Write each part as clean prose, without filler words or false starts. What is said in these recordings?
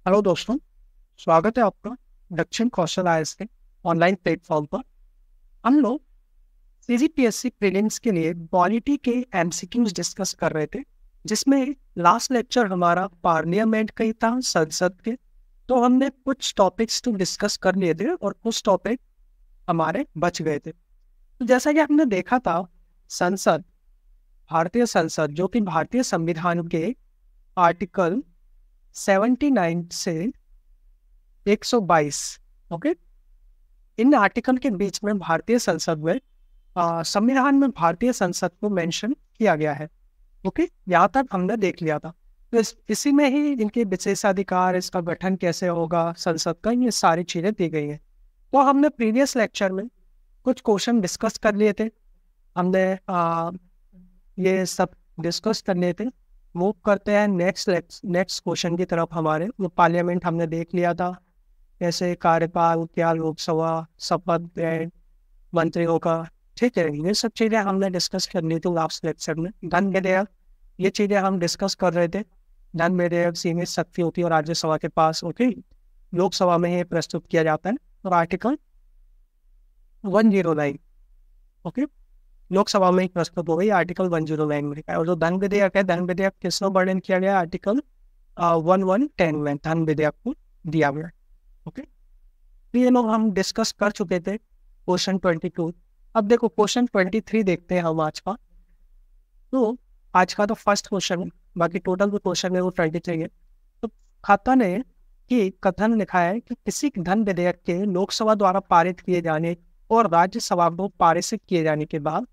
Hello दोस्तों, स्वागत है आपका दक्षिण कौशल आईएएस के ऑनलाइन प्लेटफॉर्म पर। हम लोग सीजीपीएससी प्रीलिम्स के लिए पॉलिटी के एमसीक्यूज डिस्कस कर रहे थे, जिसमें लास्ट लेक्चर हमारा पार्लियामेंट का ही था, संसद के। तो हमने कुछ टॉपिक्स तो डिस्कस कर लिए थे और कुछ टॉपिक हमारे बच गए थे। तो जैसा कि हमने देखा था, संसद, भारतीय संसद, जो कि भारतीय संविधान के आर्टिकल 79 से 122, ओके, इन आर्टिकल के बीच में भारतीय संसद में संविधान में भारतीय संसद को मेंशन किया गया है। ओके, यहाँ तक हमने देख लिया था। तो इसी में ही इनके विशेषाधिकार, इसका गठन कैसे होगा संसद का, ये सारी चीजें दी गई हैं। तो हमने प्रीवियस लेक्चर में कुछ क्वेश्चन डिस्कस कर लिए थे। हमने ये सब डिस्कस कर लिए थे। मूव करते हैं नेक्स्ट क्वेश्चन की तरफ। हमारे वो पार्लियामेंट हमने देख लिया था, कैसे कार्यकाल क्या, लोकसभा, शपथ ग्रहण, मंत्रियों का। ठीक है, ये सब चीजें हमने डिस्कस कर ली थी लास्ट लेक्चर में। धन विधेयक, ये चीजें हम डिस्कस कर रहे थे। धन विधेयक सीमित शक्ति होती है राज्यसभा के पास, ओके, लोकसभा में ये प्रस्तुत किया जाता है। और आर्टिकल 109, ओके, लोकसभा में प्रस्तुत हो गई आर्टिकल 109 में। और जो धन विधेयक है, धन विधेयक किसमें वर्णन किया गया? आर्टिकल 1110 में धन विधेयक को दिया गया। ओके, तो ये लोग हम डिस्कस कर चुके थे क्वेश्चन 22। अब देखो क्वेश्चन 23 देखते हैं हम आज का। तो आज का तो फर्स्ट क्वेश्चन है, बाकी टोटल जो क्वेश्चन है वो 23 है। तो खाता ने कि कथन लिखा है कि किसी धन विधेयक के लोकसभा द्वारा पारित किए जाने और राज्यसभा को पारित किए जाने के बाद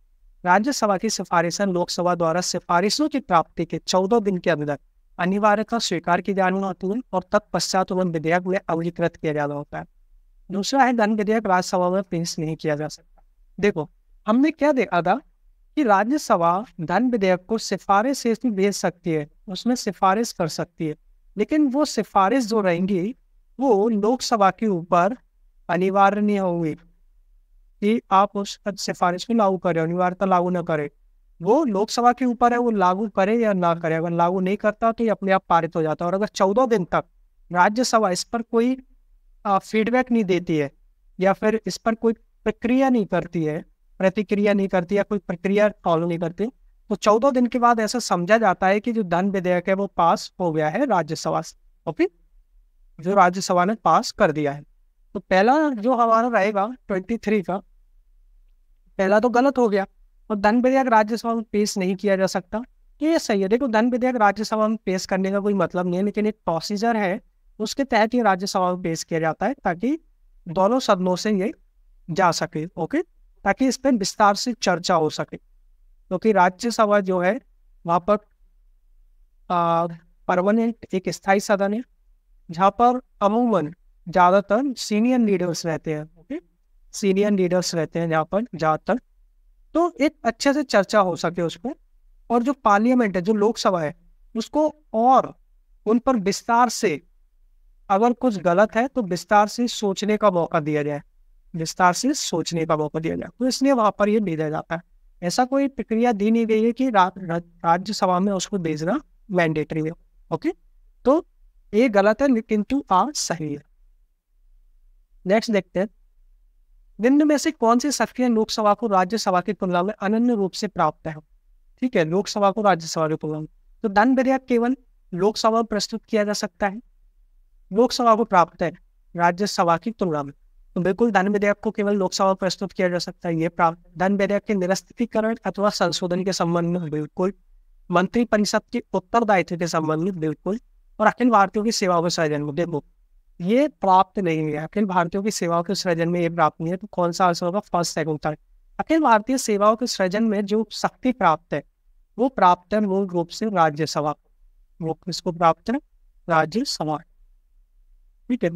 राज्यसभा की सिफारिशें लोकसभा द्वारा सिफारिशों की प्राप्ति के 14 दिन के अंदर अनिवार्यता स्वीकार की जानी होती है और तत्पश्चात उन्हें विधेयक में अंगीकृत किया जाना होता है। दूसरा है, धन विधेयक राज्यसभा में पेश नहीं किया जा सकता। देखो, हमने क्या देखा था कि राज्यसभा धन विधेयक को सिफारिश से भेज सकती है, उसमें सिफारिश कर सकती है, लेकिन वो सिफारिश जो रहेंगी वो लोकसभा के ऊपर अनिवार्य नहीं होंगी कि आप उस सिफारिश को लागू करें, अनिवार्यता लागू न करें। वो लोकसभा के ऊपर है, वो लागू करे या ना करे। अगर लागू नहीं करता तो ये अपने आप पारित हो जाता है। और अगर 14 दिन तक राज्यसभा इस पर कोई फीडबैक नहीं देती है या फिर इस पर कोई प्रक्रिया नहीं करती है, प्रतिक्रिया नहीं करती है, कोई प्रक्रिया फॉलो नहीं करती, तो 14 दिन के बाद ऐसा समझा जाता है कि जो धन विधेयक है वो पास हो गया है राज्यसभा से। ओके, जो राज्यसभा ने पास कर दिया है। तो पहला जो हमारा रहेगा 23 का, पहला तो गलत हो गया। और धन विधेयक राज्यसभा में पेश नहीं किया जा सकता, ये सही है। देखो, धन विधेयक राज्यसभा में पेश करने का कोई मतलब नहीं है, लेकिन एक प्रोसीजर है, उसके तहत ये राज्यसभा में पेश किया जाता है ताकि दोनों सदनों से ये जा सके। ओके, ताकि इस पर विस्तार से चर्चा हो सके, क्योंकि राज्यसभा जो है वहाँ पर परमानेंट एक स्थायी सदन है, जहाँ पर अमूमन ज्यादातर सीनियर लीडर्स रहते हैं। ओके, सीनियर लीडर्स रहते हैं जहाँ पर ज्यादातर, तो एक अच्छे से चर्चा हो सके उस पर। और जो पार्लियामेंट है, जो लोकसभा है, उसको और उन पर विस्तार से, अगर कुछ गलत है तो विस्तार से सोचने का मौका दिया जाए, विस्तार से सोचने का मौका दिया जाए। तो इसलिए वहां पर ये भेजा जाता है। ऐसा कोई प्रक्रिया दी नहीं गई है कि राज्यसभा में उसको भेजना मैंडेटरी है। ओके, तो ये गलत है, किंतु सही है। नेक्स्ट देखते हैं, निम्न में से कौन सी शक्तियां लोकसभा को राज्यसभा की तुलना में अनन्य रूप से प्राप्त है? ठीक है, लोकसभा को राज्यसभा की तुलना में तो धन विधेयक केवल लोकसभा में प्रस्तुत किया जा सकता है, लोकसभा को प्राप्त है राज्यसभा की तुलना में। तो बिल्कुल धन विधेयक को केवल लोकसभा में प्रस्तुत किया जा सकता है, ये प्राप्त। धन विधेयक के निरस्तीकरण अथवा संशोधन के संबंध में बिल्कुल, मंत्रिपरिषद के उत्तरदायित्व के संबंध में बिल्कुल, और अखिल भारतीयों की सेवा के सृजन में देखो ये प्राप्त नहीं है। अखिल भारतीयों की सेवाओं के सृजन में ये प्राप्त नहीं है। तो कौन सा आंसर होगा? First, second, third. Akhil Bharatiya सेवाओं के सृजन में जो शक्ति प्राप्त है वो प्राप्त है मूल रूप से राज्यसभा, वो किसको प्राप्त है? राज्यसभा। ठीक है,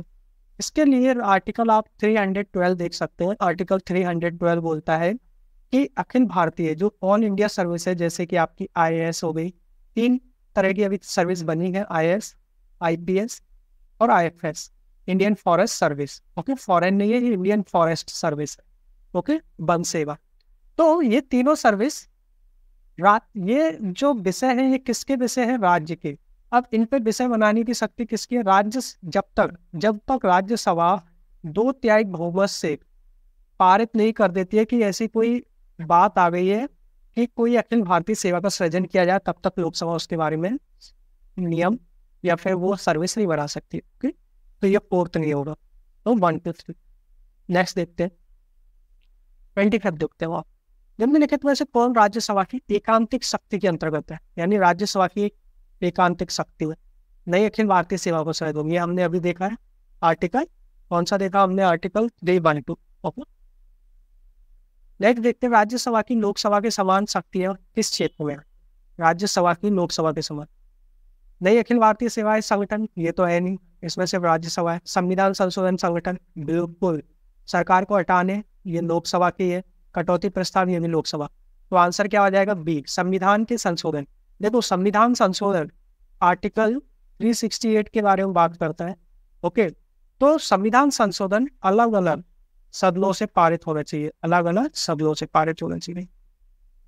इसके लिए आर्टिकल आप 312 देख सकते हैं। आर्टिकल 312 बोलता है कि अखिल भारतीय जो ऑल इंडिया सर्विस है, जैसे कि आपकी आईएएस हो गई, 3 तरह की अभी सर्विस बनी है, आईएएस, आईपीएस और IFS, Indian forest service. Okay, foreign नहीं है, Indian forest service. Okay, one सेवा। तो ये तीनों सर्विस, ये जो विषय है ये किसके विषय है? राज्य के। अब इन पे विषय बनाने की शक्ति किसकी है? जब तक राज्यसभा 2/3 बहुमत से पारित नहीं कर देती है कि ऐसी कोई बात आ गई है कि कोई अखिल भारतीय सेवा का सृजन किया जाए, तब तक लोकसभा उसके बारे में नियम या फिर वो सर्विस नहीं बना सकती। ओके, तो ये फोर्थ नहीं होगा। तो 1 2 3। नेक्स्ट देखते हैं 25 देखते हैं। आप निम्नलिखित में से कौन राज्यसभा की एकांतिक शक्ति के अंतर्गत है? यानी राज्यसभा की एकांतिक शक्ति है, नई अखिल भारतीय सेवा को सृजन होगी। हमने अभी देखा है आर्टिकल, कौन सा देखा हमने? आर्टिकल 312। ओके, नेक्स्ट देखते हैं राज्यसभा की लोकसभा के समान शक्ति है किस क्षेत्र में? राज्यसभा की लोकसभा के समान नई अखिल भारतीय सेवाएं संगठन, ये तो है नहीं, इसमें सिर्फ राज्यसभा है। संविधान संशोधन संगठन, बिल्कुल। सरकार को हटाने, ये लोकसभा की है। कटौती प्रस्ताव, ये भी लोकसभा। तो आंसर क्या हो जाएगा? बी, संविधान के संशोधन। देखो, संविधान संशोधन आर्टिकल 368 के बारे में बात करता है। ओके, तो संविधान संशोधन अलग अलग सदनों से पारित होना चाहिए, अलग अलग सदनों से पारित होना चाहिए।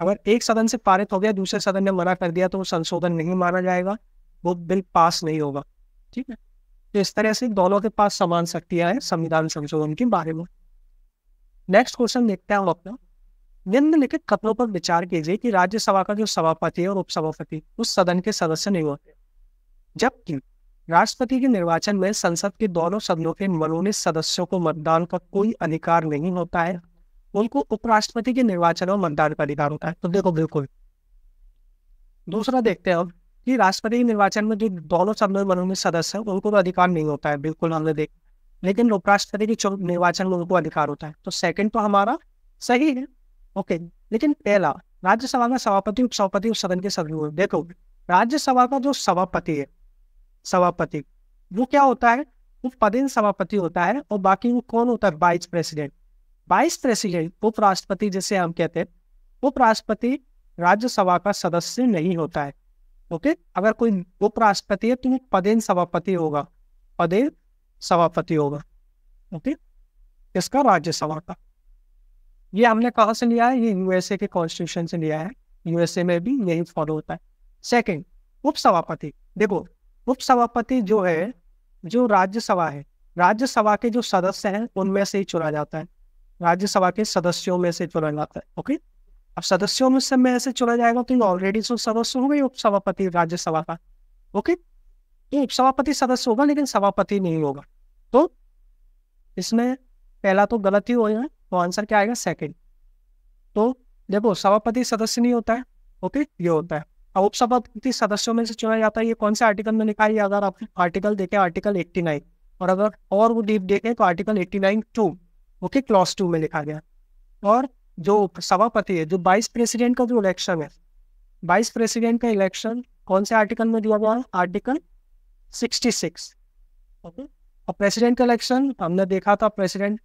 अगर एक सदन से पारित हो गया, दूसरे सदन ने मना कर दिया, तो वो संशोधन नहीं माना जाएगा, वो बिल पास नहीं होगा। ठीक है, तो इस तरह से दोनों के पास समान शक्तियां हैं संविधान संशोधन के बारे में। नेक्स्ट क्वेश्चन देखते हैं हम अपना। निम्नलिखित कथनों पर विचार कीजिए कि राज्यसभा का जो सभापति और उपसभापति उस सदन के सदस्य नहीं होते, जबकि राष्ट्रपति के निर्वाचन में संसद के दोनों सदनों के मनोनीत सदस्यों को मतदान का कोई अधिकार नहीं होता है, उनको उपराष्ट्रपति के निर्वाचन और मतदान का अधिकार होता है। तो देखो, बिल्कुल। दूसरा देखते हैं अब कि राष्ट्रपति के निर्वाचन में जो दोनों सदनों में मनोनीत सदस्य हैं उनको तो अधिकार नहीं होता है, बिल्कुल हमने देखा, लेकिन उपराष्ट्रपति के निर्वाचन में उनको अधिकार होता है। तो सेकंड तो हमारा सही है। ओके, लेकिन पहला, राज्यसभा का सभापति उपसभापति उस सदन के सदस्य, देखो राज्यसभा का जो सभापति है, सभापति वो क्या होता है? वो पदेन सभापति होता है, और बाकी वो कौन होता है? Vice president. वाइस प्रेसिडेंट, उपराष्ट्रपति जिसे हम कहते हैं, उपराष्ट्रपति राज्यसभा का सदस्य नहीं होता है। ओके, अगर कोई उपराष्ट्रपति है तो वो पदेन सभापति होगा, पदेन सभापति होगा। ओके, इसका राज्यसभा का। ये हमने कहाँ से लिया है? ये यूएसए के कॉन्स्टिट्यूशन से लिया है, यूएसए में भी यही फॉलो होता है। सेकंड, उपसभापति। देखो, उपसभापति जो है, जो राज्यसभा है, राज्यसभा के जो सदस्य हैं उनमें से ही चुना जाता है, राज्यसभा के सदस्यों में से चुना जाता है। ओके, अब सदस्यों में से चुना जाएगा तो ऑलरेडी जो सदस्य हो गए उपसभापति राज्यसभा का। ओके, तो उपसभापति सदस्य होगा लेकिन सभापति नहीं होगा। तो इसमें पहला तो गलत ही हो गया, तो आंसर क्या आएगा? सेकंड। तो देखो, सभापति सदस्य नहीं होता है। ओके, ये होता है। अब उपसभापति सदस्यों में से चुना जाता है, ये कौन से आर्टिकल में लिखा है? अगर आप आर्टिकल देखें, आर्टिकल 89, और अगर और वो डीप देखें तो आर्टिकल 89(2), ओके, क्लॉज 2 में लिखा गया। और जो सभापति है, जो वाइस प्रेसिडेंट का जो इलेक्शन है, वाइस प्रेसिडेंट का इलेक्शन कौन से आर्टिकल में दिया गया है? आर्टिकल 66। ओके, और प्रेसिडेंट का इलेक्शन हमने देखा था, प्रेसिडेंट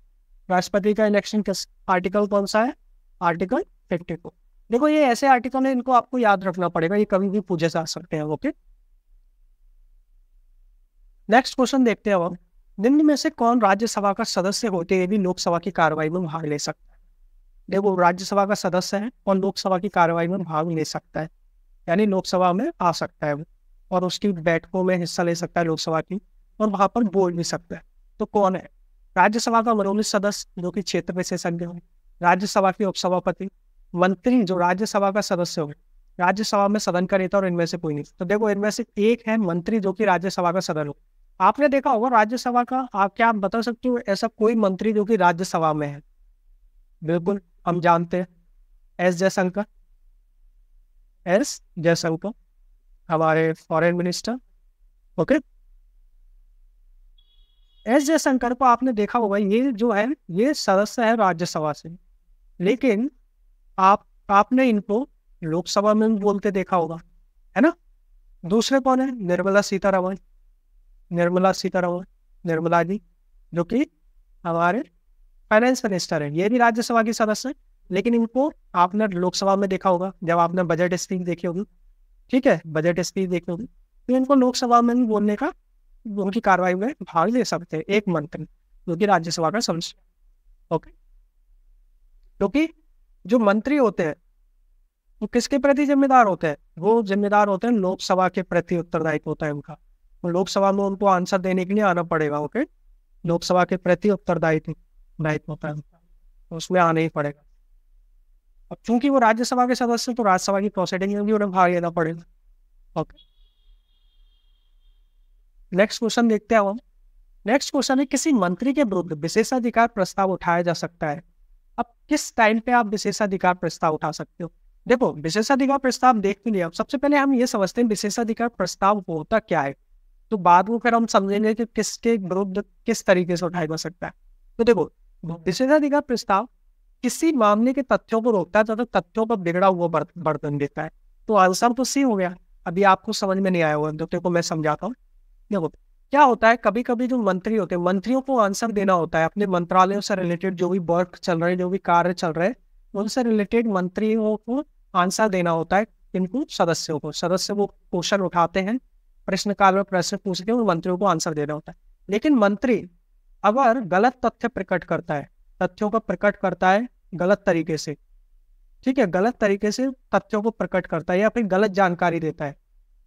राष्ट्रपति का इलेक्शन किस आर्टिकल कौन सा है? आर्टिकल 54। देखो, ये ऐसे आर्टिकल है, इनको आपको याद रखना पड़ेगा, ये कभी भी पूछे जा सकते हैं। ओके, नेक्स्ट क्वेश्चन देखते हैं अब। निम्न में से कौन राज्यसभा का सदस्य होते हुए भी लोकसभा की कार्रवाई में भाग ले सकता है? देखो, राज्यसभा का सदस्य है और लोकसभा की कार्रवाई में भाग ले सकता है, यानी लोकसभा में आ सकता है वो, और उसकी बैठकों में हिस्सा ले सकता है लोकसभा की, और वहां पर बोल भी सकता है। तो कौन है? राज्यसभा का मनोनीत सदस्य जो कि क्षेत्र विशेषज्ञ हो, राज्यसभा के उपसभापति, मंत्री जो राज्यसभा का सदस्य हो, राज्यसभा में सदन का नेता, और इनमें से कोई नहीं। तो देखो, इनमें से एक है मंत्री जो कि राज्यसभा का सदस्य हो। आपने देखा होगा राज्यसभा का, आप क्या बता सकते हो ऐसा कोई मंत्री जो कि राज्यसभा में है? बिल्कुल, हम जानते हैं, एस जयशंकर। एस जयशंकर हमारे foreign minister. Okay, S Jaishankar को आपने देखा होगा, ये जो है ये सदस्य है राज्यसभा से, लेकिन आपने इनको लोकसभा में बोलते देखा होगा, है ना। दूसरे कौन है? निर्मला सीतारमण। निर्मला जी जो कि हमारे फाइनेंस मिनिस्टर है, ये भी राज्यसभा की सदस्य है, लेकिन इनको आपने लोकसभा में देखा होगा जब आपने बजट स्पीच देखी होगी। ठीक है, बजट स्पीच देखी होगी, तो इनको लोकसभा में भी बोलने का, उनकी कार्रवाई में भाग ले सकते हैं एक मंत्री जो कि राज्यसभा का सदस्य। ओके, क्योंकि जो मंत्री होते हैं वो किसके प्रति जिम्मेदार होते हैं? वो जिम्मेदार होते हैं लोकसभा के प्रति, उत्तरदायित्व होता है उनका। तो लोकसभा में उनको आंसर देने के लिए आना पड़ेगा। ओके, लोकसभा के प्रति उत्तरदायित्व दायित्व होता है उनका, तो उसमें आना ही पड़ेगा। अब चूंकि वो राज्यसभा के सदस्य, तो राज्यसभा की प्रोसीडिंग में भी उन्हें भाग लेना पड़ेगा। ओके, नेक्स्ट क्वेश्चन देखते हैं हम। नेक्स्ट क्वेश्चन है, किसी मंत्री के विरुद्ध विशेषाधिकार प्रस्ताव उठाया जा सकता है। अब किस टाइम पे आप विशेषाधिकार प्रस्ताव उठा सकते हो? देखो, विशेषाधिकार प्रस्ताव देख के लिए अब सबसे पहले हम ये समझते हैं विशेषाधिकार प्रस्ताव होता क्या है, तो बाद में फिर हम समझेंगे कि किसके विरुद्ध किस तरीके से उठाया जा सकता है। तो देखो, विशेषाधिकार प्रस्ताव किसी मामले के तथ्यों को रोकता है तथा तथ्यों पर बिगड़ा हुआ बर्तन देता है। तो आंसर तो सी हो गया। अभी आपको समझ में नहीं आया होगा तो देखो मैं समझाता हूँ। देखो क्या होता है, कभी कभी जो मंत्री होते हैं, मंत्रियों को आंसर देना होता है अपने मंत्रालयों से रिलेटेड, जो भी वर्क चल रहे हैं, जो भी कार्य चल रहे हैं, उनसे रिलेटेड मंत्रियों को आंसर देना होता है। इनको सदस्यों को, सदस्य वो क्वेश्चन उठाते हैं, प्रश्नकाल में प्रश्न पूछते हैं और मंत्रियों को आंसर देना होता है। लेकिन मंत्री अगर गलत तथ्य प्रकट करता है, तथ्यों को प्रकट करता है गलत तरीके से, ठीक है, गलत तरीके से तथ्यों को प्रकट करता है, या फिर गलत जानकारी देता है,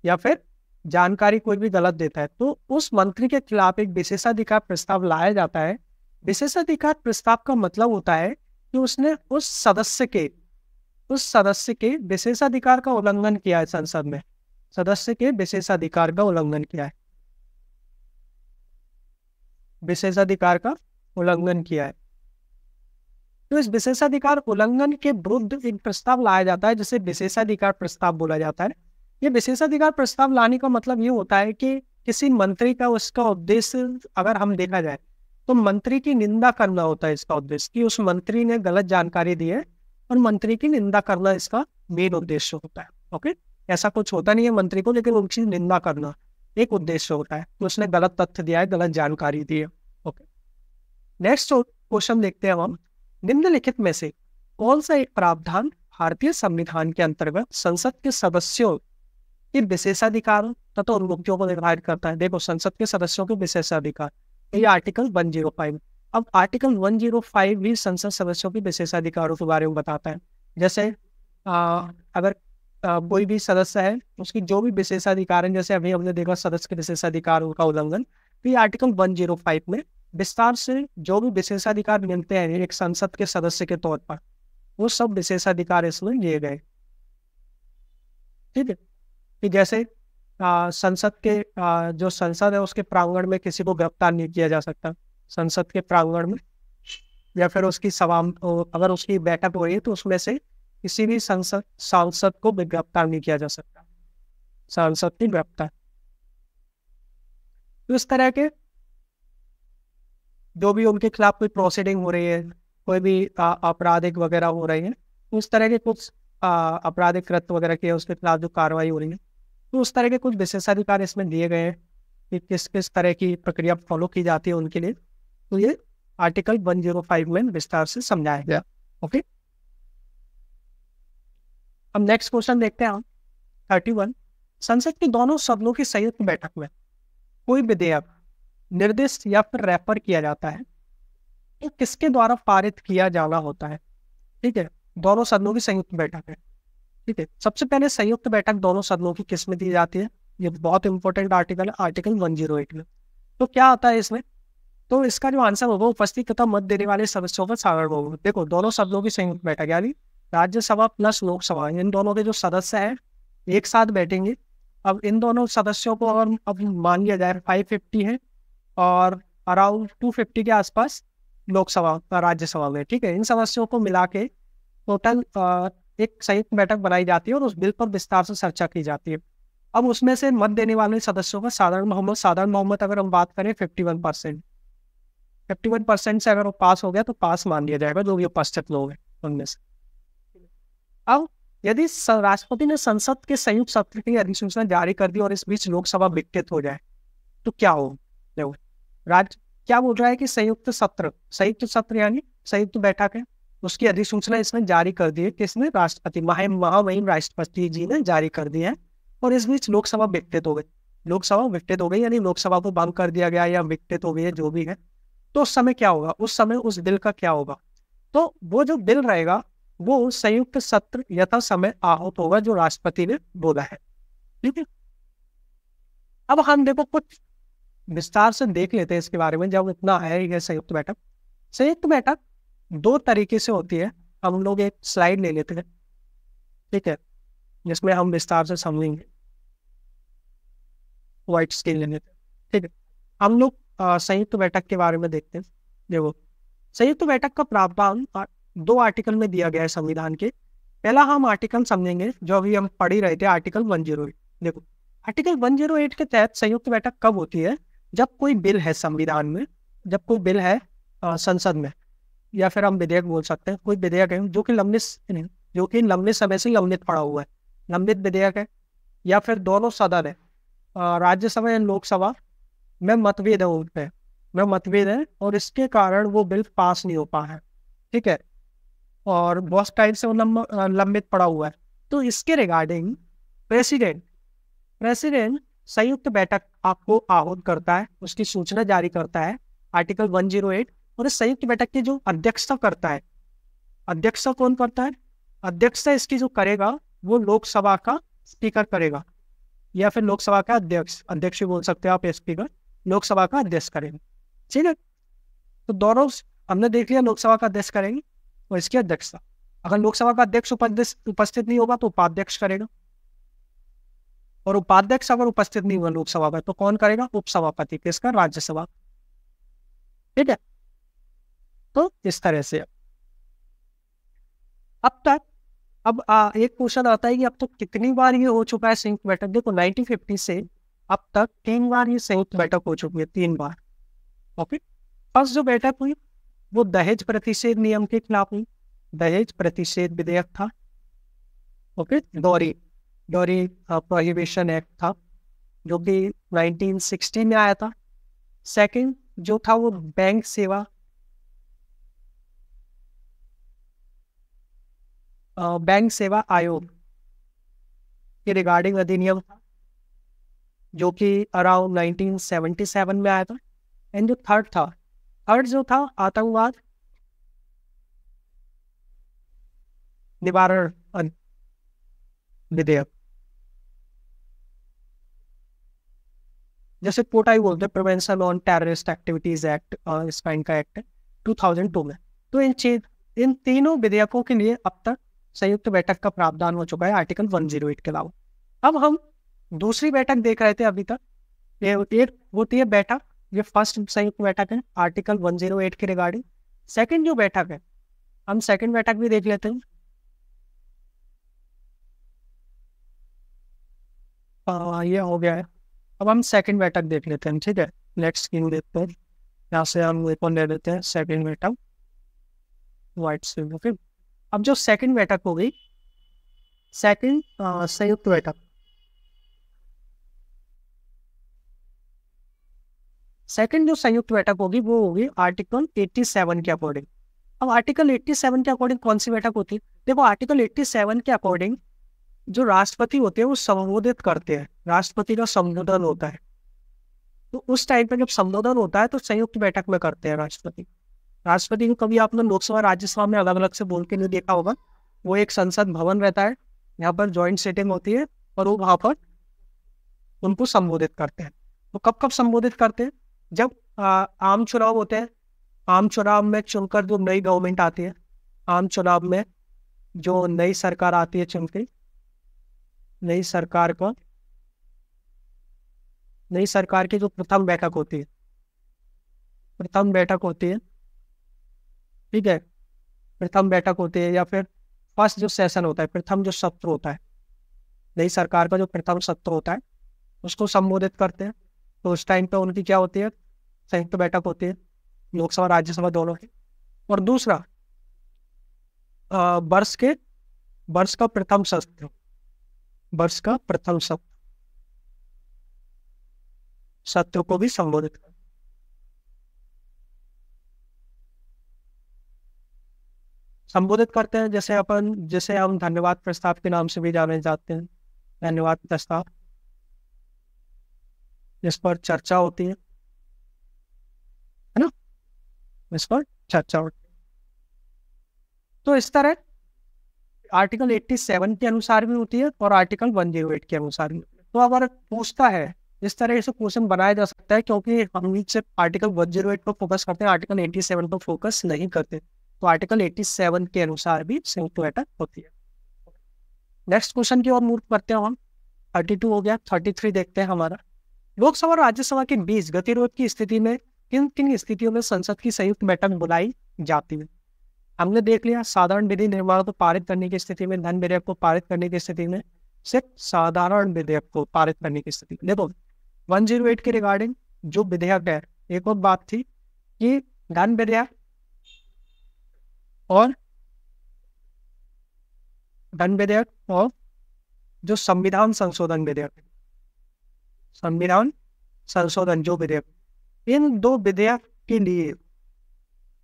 या फिर जानकारी कोई भी गलत देता है, तो उस मंत्री के खिलाफ एक विशेषाधिकार प्रस्ताव लाया जाता है। विशेषाधिकार प्रस्ताव का मतलब होता है कि उसने उस सदस्य के विशेषाधिकार का उल्लंघन किया है, संसद में सदस्य के विशेषाधिकार का उल्लंघन किया है, विशेषाधिकार का उल्लंघन किया है। तो इस विशेषाधिकार उल्लंघन के विरुद्ध एक प्रस्ताव लाया जाता है, जिसे विशेषाधिकार प्रस्ताव बोला जाता है। ये विशेषाधिकार प्रस्ताव लाने का मतलब ये होता है कि किसी मंत्री का, उसका उद्देश्य अगर हम देखा जाए तो मंत्री की निंदा करना होता है इसका उद्देश्य, कि उस मंत्री ने गलत जानकारी दी है और मंत्री की निंदा करना इसका मेन उद्देश्य होता है। ओके, ऐसा कुछ होता नहीं है मंत्री को, लेकिन उनकी निंदा करना एक उद्देश्य होता है, तो उसने गलत तथ्य दिया है, गलत जानकारी दी है। ओके, नेक्स्ट क्वेश्चन देखते हैं हम। निम्नलिखित में से कौन सा एक प्रावधान भारतीय संविधान के अंतर्गत संसद के सदस्यों के विशेषाधिकारों तथा उन्मुक्तियों को निर्धारित करता है? देखो, संसद के सदस्यों के विशेषाधिकार, ये आर्टिकल 105। अब आर्टिकल 105 भी संसद सदस्यों के विशेषाधिकारों के बारे में बताता है। जैसे अगर कोई भी सदस्य है, उसकी जो भी विशेषाधिकार है, जैसे अभी हमने देखा सदस्य के विशेषाधिकारों का उल्लंघन, तो ये आर्टिकल 105 में विस्तार से जो भी विशेषाधिकार मिलते हैं एक संसद के सदस्य के तौर पर, वो सब विशेषाधिकार इसमें दिए गए। ठीक है, कि जैसे संसद के जो संसद है उसके प्रांगण में किसी को गिरफ्तार नहीं किया जा सकता, संसद के प्रांगण में, या फिर उसकी सभा, अगर उसकी बैठक हो रही है तो उसमें से किसी भी सांसद को गिरफ्तार नहीं किया जा सकता, सांसद की गिरफ्तार। तो इस तरह के जो भी उनके खिलाफ कोई प्रोसीडिंग हो रही है, कोई भी आपराधिक वगैरह हो रही है, उस तरह के कुछ आपराधिक कृत्य वगैरह के उसके खिलाफ जो कार्रवाई हो रही है, तो उस तरह के कुछ विशेषाधिकार इसमें दिए गए हैं कि किस किस तरह की प्रक्रिया फॉलो की जाती है उनके लिए। तो ये आर्टिकल 105 में विस्तार से समझाया गया। ओके, अब नेक्स्ट क्वेश्चन देखते हैं हम। 31, संसद के दोनों सदनों की संयुक्त बैठक में कोई विधेयक निर्दिष्ट या फिर रेफर किया जाता है तो किसके द्वारा पारित किया जाना होता है? ठीक है, दोनों सदनों की संयुक्त बैठक है। ठीक है, सबसे पहले संयुक्त बैठक दोनों सदनों की किस में दी जाती है? ये बहुत इंपॉर्टेंट आर्टिकल है, आर्टिकल 108 में। तो क्या आता है इसमें? तो इसका जो आंसर होगा, उपस्थित तथा मत देने वाले सदस्यों का साधारण बहुमत। देखो, दोनों सदनों की संयुक्त बैठक यानी राज्यसभा प्लस लोकसभा, इन दोनों के जो सदस्य हैं एक साथ बैठेंगे। अब इन दोनों सदस्यों को अगर अब मान लिया जाए 550 है और अराउंड 250 के आसपास लोकसभा राज्यसभा में, ठीक है, इन सदस्यों को मिला के टोटल एक संयुक्त बैठक बनाई जाती है और उस बिल पर विस्तार से चर्चा की जाती है। अब उसमें से मत देने वाले सदस्यों का साधारण बहुमत अगर हम बात करें 51% से अगर वो पास हो गया तो पास मान लिया जाएगा, जो भी उपस्थित लोग हैं उनमें से। अब यदि राष्ट्रपति ने संसद के संयुक्त सत्र की अधिसूचना जारी कर दी और इस बीच लोकसभा विघटित हो जाए तो क्या हो? क्या बोल रहा है कि संयुक्त सत्र यानी संयुक्त बैठक है, उसकी अधिसूचना इसने जारी कर दी है। किसने? राष्ट्रपति, महामहिम राष्ट्रपति जी ने जारी कर दी है। और इस बीच लोकसभा विघटित हो गई, यानी लोकसभा को भंग कर दिया गया या विघटित हो गई है, जो भी है। तो उस समय क्या होगा? उस समय उस बिल का क्या होगा? तो वो जो बिल रहेगा वो संयुक्त सत्र यथा समय आहूत होगा जो राष्ट्रपति ने बोला है। ठीक है, अब हम देखो कुछ विस्तार से देख लेते हैं इसके बारे में, जब इतना है ये संयुक्त बैठक। संयुक्त बैठक दो तरीके से होती है। हम लोग एक स्लाइड ले लेते हैं, ठीक है, जिसमें हम विस्तार से समझेंगे। व्हाइट स्क्रीन ले लेते हैं, ठीक है। हम लोग संयुक्त बैठक के बारे में देखते हैं। देखो, संयुक्त बैठक का प्रावधान दो आर्टिकल में दिया गया है संविधान के। पहला हम आर्टिकल समझेंगे जो अभी हम पढ़ ही रहे थे, आर्टिकल 108। देखो, आर्टिकल 108 के तहत संयुक्त बैठक कब होती है? जब कोई बिल है संविधान में, जब कोई बिल है संसद में, या फिर हम विधेयक बोल सकते हैं, कोई विधेयक है जो कि लंबे समय से लंबित पड़ा हुआ है, लंबित विधेयक है, या फिर दोनों सदन है, राज्यसभा या लोकसभा में मतभेद है, उन पे में मतभेद है, और इसके कारण वो बिल पास नहीं हो पा है, ठीक है, और बहुत टाइम से वो लंबित पड़ा हुआ है। तो इसके रिगार्डिंग प्रेसिडेंट संयुक्त बैठक आपको आहूत करता है, उसकी सूचना जारी करता है, आर्टिकल 108। और इस संयुक्त बैठक की जो अध्यक्षता करता है, अध्यक्षता कौन करता है? अध्यक्षता इसकी जो करेगा वो लोकसभा का स्पीकर करेगा, या फिर लोकसभा का अध्यक्ष बोल सकते हो आप, स्पीकर लोकसभा का अध्यक्ष करेंगे। ठीक है, तो दोनों हमने देख लिया, लोकसभा का अध्यक्ष करेंगे और इसकी अध्यक्षता। अगर लोकसभा का अध्यक्ष उपस्थित नहीं होगा तो उपाध्यक्ष करेगा, और उपाध्यक्ष अगर उपस्थित नहीं हुआ लोकसभा में तो कौन करेगा? उपसभापति, किसका? राज्यसभा। ठीक है, तो इस तरह से अब तक एक क्वेश्चन आता है कि अब तक कितनी बार ये हो चुका है संयुक्त बैठक? देखो, 1950 से अब तक 3 बार ये संयुक्त बैठक हो चुकी है, 3 बार। ओके, फर्स्ट जो बैठक हुई वो दहेज प्रतिषेध नियम के खिलाफ हुई, दहेज प्रतिषेध विधेयक था। ओके, डॉरी प्रोहिबिशन एक्ट था, जो कि 1960 में आया था। सेकंड जो था वो बैंक सेवा आयोग के रिगार्डिंग अधिनियम था, जो कि अराउंड 1977 में आया था। एंड जो थर्ड जो था आतंकवाद निवारण विधेयक, जैसे पोटाई बोलते हैं, prevention on terrorist activities act, इस काइंड का एक्ट है 2002 में। तो इन तीनों विधेयकों के लिए अब तक संयुक्त बैठक का प्रावधान हो चुका है आर्टिकल 108 के अलावा। अब हम दूसरी बैठक देख रहे थे अभी तक, ये एक होती है बैठक, ये फर्स्ट संयुक्त बैठक है आर्टिकल 108 के रिगार्डिंग। सेकंड जो बैठक है, हम सेकंड बैठक भी देख लेते हैं। ये हो गया है, अब हम सेकंड बैठक देख लेते हैं। ठीक है, नेक्स्ट स्क्रीन देखते हैं, यहाँ से हम एक ले लेते हैं सेकंड बैठक, व्हाइट स्क्रीन। ओके, अब जो सेकंड बैठक हो गई, सेकंड संयुक्त बैठक, सेकंड जो संयुक्त बैठक होगी वो होगी आर्टिकल 87 के अकॉर्डिंग। अब आर्टिकल 87 के अकॉर्डिंग कौन सी बैठक होती है? देखो, आर्टिकल 87 के अकॉर्डिंग जो राष्ट्रपति होते हैं वो संबोधित करते हैं, राष्ट्रपति का संबोधन होता है। तो उस टाइम पे जब संबोधन होता है तो संयुक्त बैठक में करते हैं राष्ट्रपति को कभी आपने लोकसभा राज्यसभा में अलग अलग से बोल के नहीं देखा होगा। वो एक संसद भवन रहता है, यहाँ पर ज्वाइंट सीटिंग होती है, और वो वहां पर उनको संबोधित करते हैं। तो कब कब संबोधित करते हैं? जब आम चुनाव होते हैं, आम चुनाव में चुनकर जो नई गवर्नमेंट आती है, आम चुनाव में जो नई सरकार आती है चुनकर, नई सरकार की जो प्रथम बैठक होती है, ठीक है, प्रथम बैठक होती है, या फिर फर्स्ट जो सेशन होता है, प्रथम जो सत्र होता है, नई सरकार का जो प्रथम सत्र होता है, उसको संबोधित करते हैं। तो उस टाइम पे उनकी क्या होती है? संयुक्त बैठक होती है, लोकसभा राज्यसभा दोनों की। और दूसरा वर्ष का प्रथम सत्र, सत्र को भी संबोधित कर, संबोधित करते हैं। जैसे हम धन्यवाद प्रस्ताव के नाम से भी जाने जाते हैं, धन्यवाद प्रस्ताव, इस पर चर्चा होती है ना, इस पर चर्चा होती है। तो इस तरह आर्टिकल 87 के अनुसार भी होती है और आर्टिकल 108 के अनुसार भी। तो अगर पूछता है इस तरह से क्वेश्चन बनाया जा सकता है, क्योंकि हम सिर्फ आर्टिकल 108 पर फोकस करते हैं, आर्टिकल 87 पर फोकस नहीं करते। तो आर्टिकल 87 के अनुसार भी संयुक्त बैठक होती है। नेक्स्ट क्वेश्चन की ओर मूव करते हैं हम। 32 हो गया, 33 देखते हैं हमारा। लोकसभा और राज्यसभा के बीच गतिरोध की स्थिति में किन किन स्थितियों में संसद की संयुक्त बैठक बुलाई जाती है? हमने देख लिया, साधारण विधि निर्माण को पारित करने की स्थिति में, धन विधेयक को पारित करने की स्थिति में, सिर्फ साधारण विधेयक को पारित करने की स्थिति में। देखो 108 के रिगार्डिंग जो विधेयक है, एक और बात थी कि धन विधेयक और जो संविधान संशोधन विधेयक, संविधान संशोधन जो विधेयक, इन दो विधेयक के लिए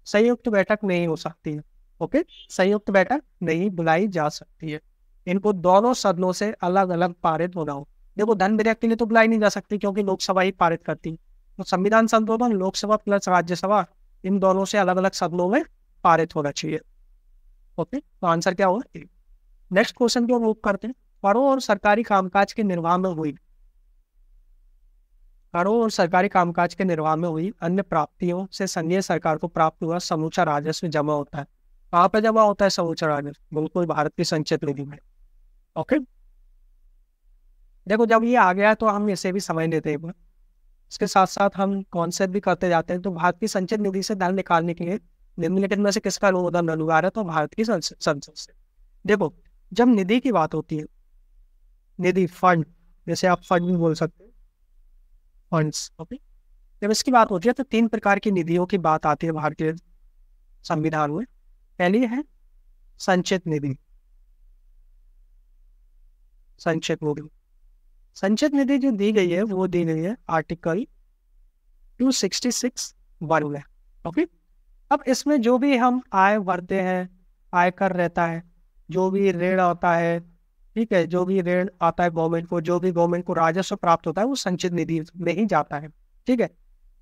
संयुक्त बैठक नहीं हो सकती है। ओके, संयुक्त बैठक नहीं बुलाई जा सकती है, इनको दोनों सदनों से अलग अलग पारित होना हो। देखो धन विधेयक के लिए तो बुलाई नहीं जा सकती क्योंकि लोकसभा ही पारित करती है, तो संविधान संशोधन लोकसभा प्लस राज्यसभा इन दोनों से अलग अलग सदनों में पारित होना चाहिए। ओके, तो आंसर क्या होगा? नेक्स्ट क्वेश्चन को मूव करते हैं। करों और सरकारी कामकाज के निर्वाह में हुई अन्य प्राप्तियों से संघीय सरकार को प्राप्त हुआ समूचा राजस्व जमा होता है। कहाँ पे जमा होता है समूचा राजस्व? बिल्कुल भारत की संचित निधि में। ओके, देखो जब ये आ गया तो हम इसे भी समझ लेते हैं। इसके साथ साथ हम कॉन्सेप्ट भी करते जाते हैं। तो भारत की संचित निधि से धन निकालने के लिए निम्नलिखित में से किसका अनुमोदन अनिवार्य है? तो भारत की संसद से। देखो जब निधि की बात होती है, निधि फंड, जैसे आप फंड भी बोल सकते हैं, फंड्स। ओके, जब इसकी बात होती है तो 3 प्रकार की निधियों की बात आती है भारतीय संविधान में। पहली है संचित निधि। संचित निधि जो दी गई है वो दी गई है आर्टिकल 266(1) में। ओके, अब इसमें जो भी हम आय भरते हैं, आयकर रहता है, जो भी ऋण आता है, ठीक है, जो भी ऋण आता है गवर्नमेंट को, जो भी गवर्नमेंट को राजस्व प्राप्त होता है वो संचित निधि में ही जाता है। ठीक है,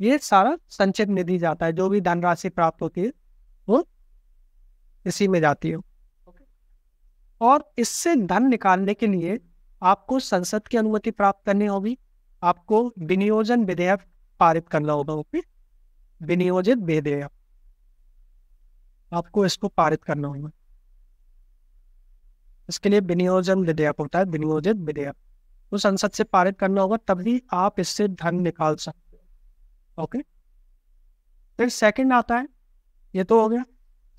ये सारा संचित निधि जाता है, जो भी धनराशि प्राप्त होती है वो इसी में जाती है। और इससे धन निकालने के लिए आपको संसद की अनुमति प्राप्त करनी होगी, आपको विनियोजन विधेयक पारित करना होगा। ओके, विनियोजित विधेयक आपको इसको पारित करना होगा। इसके लिए विनियोजन विधेयक होता है, विनियोजित विधेयक, तो संसद से पारित करना होगा, तभी आप इससे धन निकाल सकते हो। ओके, फिर सेकंड आता है, ये तो हो गया।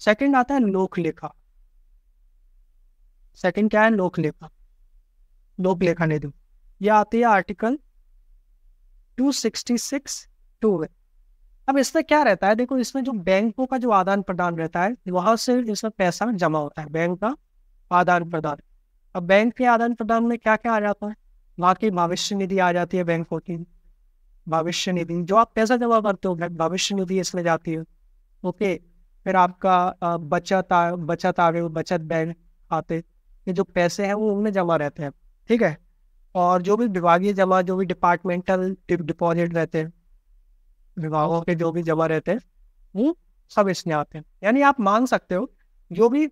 सेकंड आता है लोकलेखा। सेकंड क्या है? लोकलेखा। लोकलेखा निधि यह आती है आर्टिकल 266(2) में। अब इसमें क्या रहता है? देखो इसमें जो बैंकों का जो आदान प्रदान रहता है वहां से इसमें पैसा जमा होता है, बैंक का आदान प्रदान। अब बैंक के आदान प्रदान में क्या क्या आ जाता है? वहाँ की भविष्य निधि आ जाती है, बैंकों की भविष्य निधि, जो आप पैसा जमा करते हो भविष्य निधि इसमें जाती है। ओके, फिर आपका बचत आ गए, बचत बैंक खाते, ये जो पैसे हैं वो उनमें जमा रहते हैं। ठीक है, और जो भी विभागीय जमा, जो भी डिपार्टमेंटल डिपॉजिट रहते हैं, विभागों के जो भी जमा रहते हैं वो सब इसमें आते हैं। यानी आप मान सकते हो जो भी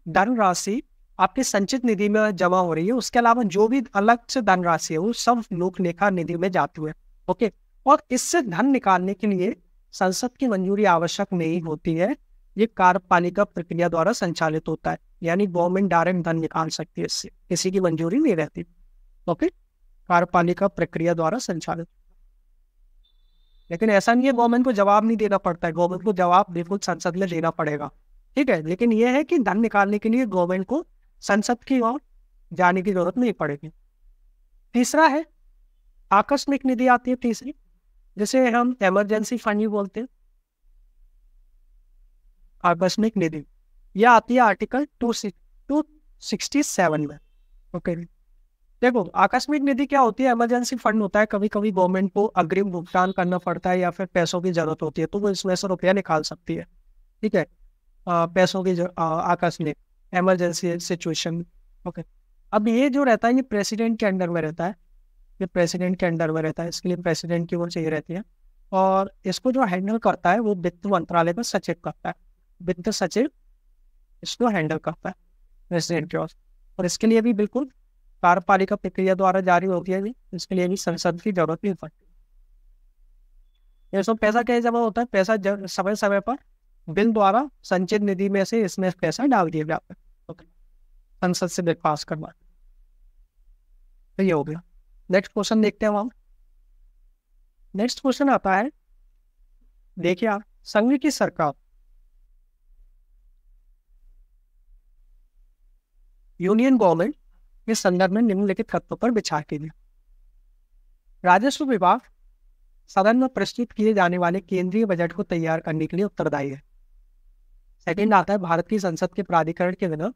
धनराशि आपकी संचित निधि में जमा हो रही है, उसके अलावा जो भी अलग से धनराशि है वो सब लोकलेखा निधि में जाती है। ओके, और इससे धन निकालने के लिए संसद की मंजूरी आवश्यक नहीं होती है, ये कार्यपालिका प्रक्रिया द्वारा संचालित होता है। यानी गवर्नमेंट डायरेक्ट धन निकाल सकती है, इससे किसी की मंजूरी नहीं रहती। ओके, कार्यपालिका प्रक्रिया द्वारा संचालित। लेकिन ऐसा नहीं है गवर्नमेंट को जवाब नहीं देना पड़ता है, गवर्नमेंट को जवाब बिल्कुल संसद में देना पड़ेगा। ठीक है, लेकिन यह है कि धन निकालने के लिए गवर्नमेंट को संसद की ओर जाने की जरूरत नहीं पड़ेगी। तीसरा है आकस्मिक निधि आती है तीसरी, जिसे हम इमरजेंसी फंड भी बोलते हैं। आकस्मिक निधि यह आती है आर्टिकल 267 में। ओके, देखो आकस्मिक निधि क्या होती है? इमरजेंसी फंड होता है, कभी कभी गवर्नमेंट को अग्रिम भुगतान करना पड़ता है या फिर पैसों की जरूरत होती है तो वो इसमें से रुपया निकाल सकती है। ठीक है, पैसों की आकस्मिक इमरजेंसी सिचुएशन। ओके, अब ये जो रहता है ये प्रेसिडेंट के अंडर में रहता है, ये प्रेसिडेंट के अंडर में रहता है, इसके लिए प्रेसिडेंट की वो चाहिए रहती है। और इसको जो हैंडल करता है वो वित्त मंत्रालय का सचिव करता है, वित्त सचिव इसको हैंडल करता है प्रेसिडेंट के पास। और इसके लिए भी बिल्कुल कार्यपालिका प्रक्रिया द्वारा जारी होती है, भी इसके लिए भी संसद की जरूरत नहीं पड़ती। ये सब पैसा कैसे जमा होता है? पैसा समय समय पर बिल द्वारा संचित निधि में से इसमें पैसा डाल दिया जाता है, संसद से बिल पास करवा। तो ये हो गया। नेक्स्ट क्वेश्चन देखते हैं हम। नेक्स्ट क्वेश्चन आता है, देखिए आप, संघ की सरकार यूनियन गवर्नमेंट के संदर्भ में निम्नलिखित तत्वों पर विचार कीजिए। राजस्व विभाग सदन में प्रस्तुत किए जाने वाले केंद्रीय बजट को तैयार करने के लिए उत्तरदायी है। सेकंड आता है, भारत की संसद के प्राधिकरण के बिना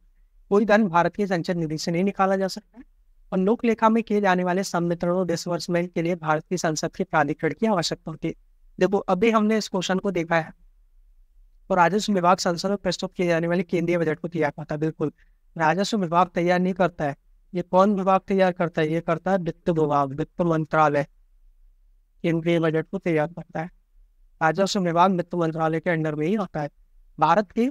कोई धन भारत की संचित निधि से नहीं निकाला जा सकता है। और लोक लेखा में किए जाने वाले संवितरण और डिसबर्समेंट के लिए भारत की संसद के प्राधिकरण की आवश्यकता होती है। देखो अभी हमने इस क्वेश्चन को देखा है, तो राजस्व विभाग संसद में प्रस्तुत किए जाने वाले केंद्रीय बजट को तैयार करता है। बिल्कुल, राजस्व विभाग तैयार नहीं करता है। ये कौन विभाग तैयार करता है? ये करता है वित्त विभाग, वित्त मंत्रालय केंद्रीय बजट को तैयार करता है। राजस्व विभाग वित्त मंत्रालय के अंडर में ही आता है भारत की,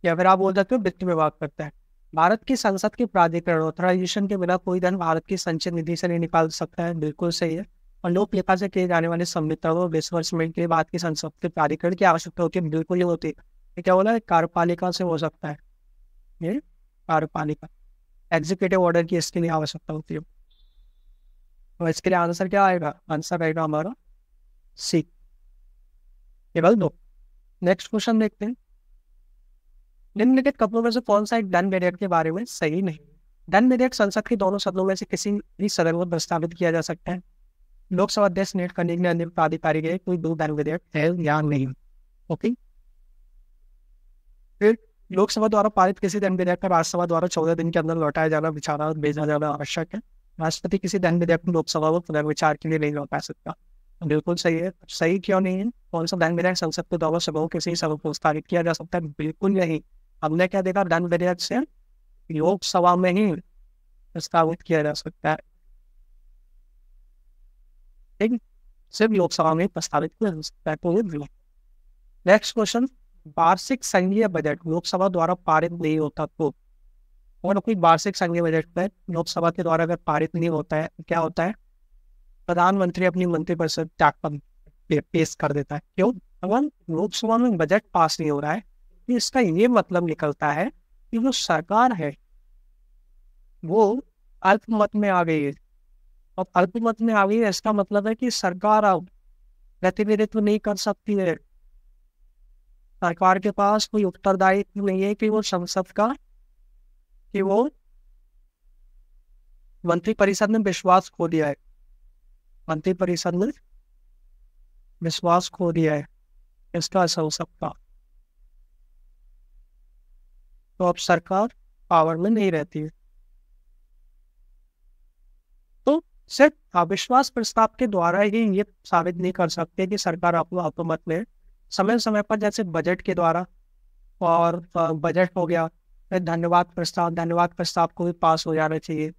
या फिर आप बोल सकते हो वित्त विभाग करता है। भारत की संसद के प्राधिकरण ऑथराइजेशन के बिना कोई धन भारत की संचित निधि से नहीं निकाल सकता है। बिल्कुल सही है। और लोक लेखा से किए जाने वाले संवितरण और डिसबर्समेंट के लिए भारत की संसद के प्राधिकरण की आवश्यकता होती है। बिल्कुल नहीं होती। ये क्या बोला? कार्यपालिका से हो सकता है, ये कार्यपालिका एग्जीक्यूटिव ऑर्डर की इसके लिए आवश्यकता होती है। तो इसके लिए आंसर क्या आएगा? आंसर आएगा हमारा सी, केवल 2। नेक्स्ट क्वेश्चन देखते हैं। निम्नलिखित कथनों में से कौन सा एक धन विधेयक के बारे में सही नहीं? धन विधेयक संसद के दोनों सदनों में से किसी भी सदन में प्रस्तावित किया जा सकता है। लोकसभा अध्यक्ष निर्णय करने के लिए अन्य प्राधिकारी के कोई दो धन विधेयक है या नहीं? ओके। फिर लोकसभा द्वारा पारित किसी धन विधेयक का राज्यसभा द्वारा 14 दिन के अंदर लौटाया जाना, विचारा भेजा जाना आवश्यक है। राष्ट्रपति किसी धन विधेयक को लोकसभा में पुनर्विचार के लिए नहीं लौटा सकता। बिल्कुल सही है। सही क्यों नहीं है? कौन सा धन विधेयक संसद के द्वारा सभाओं किसी सभा को प्रस्तावित किया जा सकता है? बिल्कुल नहीं। हमने क्या देखा? धन विधेयक से लोकसभा में ही प्रस्तावित किया जा सकता है, ठीक, सिर्फ लोकसभा में प्रस्तावित किया जा सकता है। तो नेक्स्ट क्वेश्चन, वार्षिक संघीय बजट लोकसभा द्वारा पारित नहीं होता तो, और कोई वार्षिक संघीय बजट पर लोकसभा के द्वारा अगर पारित नहीं होता है क्या होता है? प्रधानमंत्री अपनी मंत्रिपरिषद त्याग पर पेश कर देता है। क्यों? अगर लोकसभा में बजट पास नहीं हो रहा है तो इसका ये मतलब निकलता है कि जो सरकार है वो अल्पमत में आ गई है। और अल्पमत में आ गई है इसका मतलब है कि सरकार अब प्रतिनिधित्व नहीं कर सकती है। सरकार के पास कोई उत्तरदायित्व नहीं है कि वो संसद का, कि वो मंत्रिपरिषद ने विश्वास खो दिया है, मंत्रिपरिषद ने विश्वास खो दिया है, इसका असर हो सकता। तो अब सरकार पावर में नहीं रहती है। तो सिर्फ अविश्वास प्रस्ताव के द्वारा ही ये साबित नहीं कर सकते कि सरकार अपना अल्पमत में, समय समय पर जैसे बजट के द्वारा, और बजट हो गया, धन्यवाद प्रस्ताव को भी पास हो जाना चाहिए।